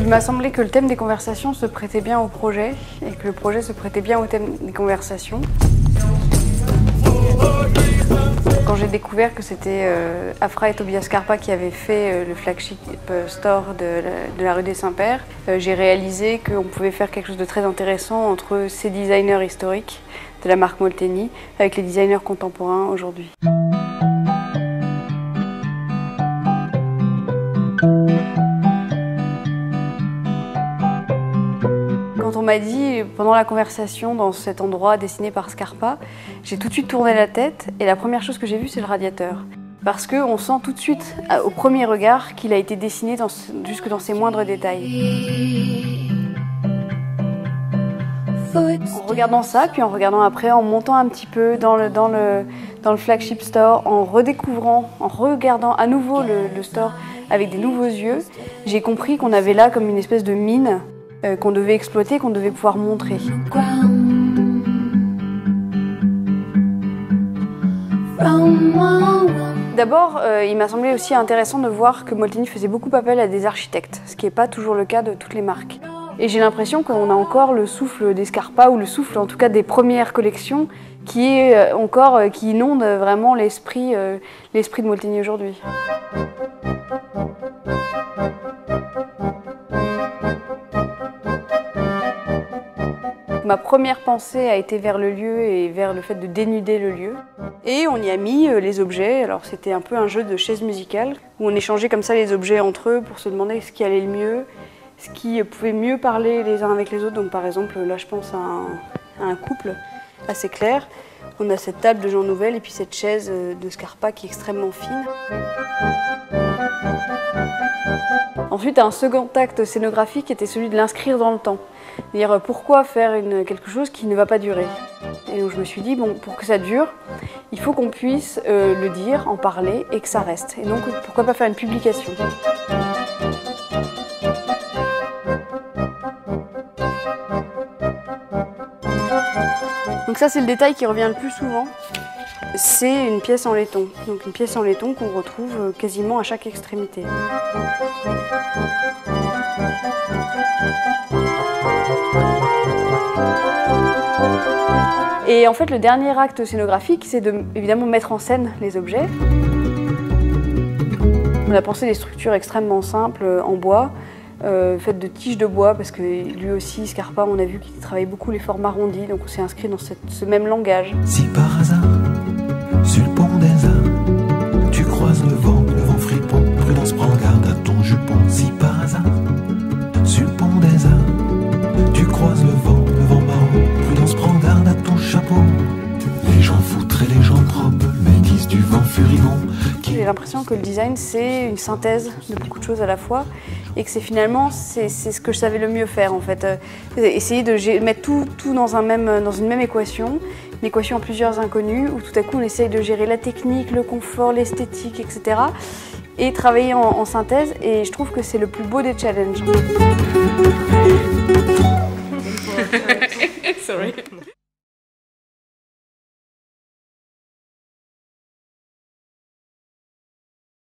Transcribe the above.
m'a semblé que le thème des conversations se prêtait bien au projet et que le projet se prêtait bien au thème des conversations. Quand j'ai découvert que c'était Afra et Tobias Scarpa qui avaient fait le flagship store de la rue des Saints-Pères, j'ai réalisé qu'on pouvait faire quelque chose de très intéressant entre ces designers historiques de la marque Molteni avec les designers contemporains aujourd'hui. Quand on m'a dit, pendant la conversation, dans cet endroit dessiné par Scarpa, j'ai tout de suite tourné la tête et la première chose que j'ai vue, c'est le radiateur. Parce qu'on sent tout de suite, au premier regard, qu'il a été dessiné jusque dans ses moindres détails. En regardant ça, puis en regardant après, en montant un petit peu dans le flagship store, en redécouvrant, en regardant à nouveau le store avec des nouveaux yeux, j'ai compris qu'on avait là comme une espèce de mine qu'on devait exploiter, qu'on devait pouvoir montrer. D'abord, il m'a semblé aussi intéressant de voir que Molteni faisait beaucoup appel à des architectes, ce qui n'est pas toujours le cas de toutes les marques. Et j'ai l'impression qu'on a encore le souffle des Scarpa, ou le souffle en tout cas des premières collections, qui inonde vraiment l'esprit de Molteni aujourd'hui. Ma première pensée a été vers le lieu et vers le fait de dénuder le lieu. Et on y a mis les objets. Alors c'était un peu un jeu de chaises musicales où on échangeait comme ça les objets entre eux pour se demander ce qui allait le mieux, ce qui pouvait mieux parler les uns avec les autres. Donc par exemple, là je pense à un couple assez clair. On a cette table de Jean Nouvel et puis cette chaise de Scarpa qui est extrêmement fine. Ensuite, un second acte scénographique était celui de l'inscrire dans le temps. C'est-à-dire pourquoi faire quelque chose qui ne va pas durer. Et donc je me suis dit, bon, pour que ça dure, il faut qu'on puisse le dire, en parler et que ça reste. Et donc pourquoi pas faire une publication. Donc ça c'est le détail qui revient le plus souvent. C'est une pièce en laiton. Donc une pièce en laiton qu'on retrouve quasiment à chaque extrémité. Et en fait, le dernier acte scénographique, c'est de évidemment mettre en scène les objets. On a pensé des structures extrêmement simples en bois, faites de tiges de bois, parce que lui aussi, Scarpa, on a vu qu'il travaillait beaucoup les formes arrondies, donc on s'est inscrit dans ce même langage. Si par hasard, sur le pont des Arts, tu croises le vent fripon, prudence, prends garde à ton jupon. Si par hasard, sur le pont des Arts, tu croises le vent marron, prudence, prends garde à ton chapeau. Les gens foutraient, les gens propres, métis du vent furibond. J'ai l'impression que le design, c'est une synthèse de beaucoup de choses à la fois et que c'est finalement ce que je savais le mieux faire en fait. Essayer de mettre tout dans une même équation, une équation en plusieurs inconnus où tout à coup on essaye de gérer la technique, le confort, l'esthétique, etc. et travailler en synthèse, et je trouve que c'est le plus beau des challenges. Sorry.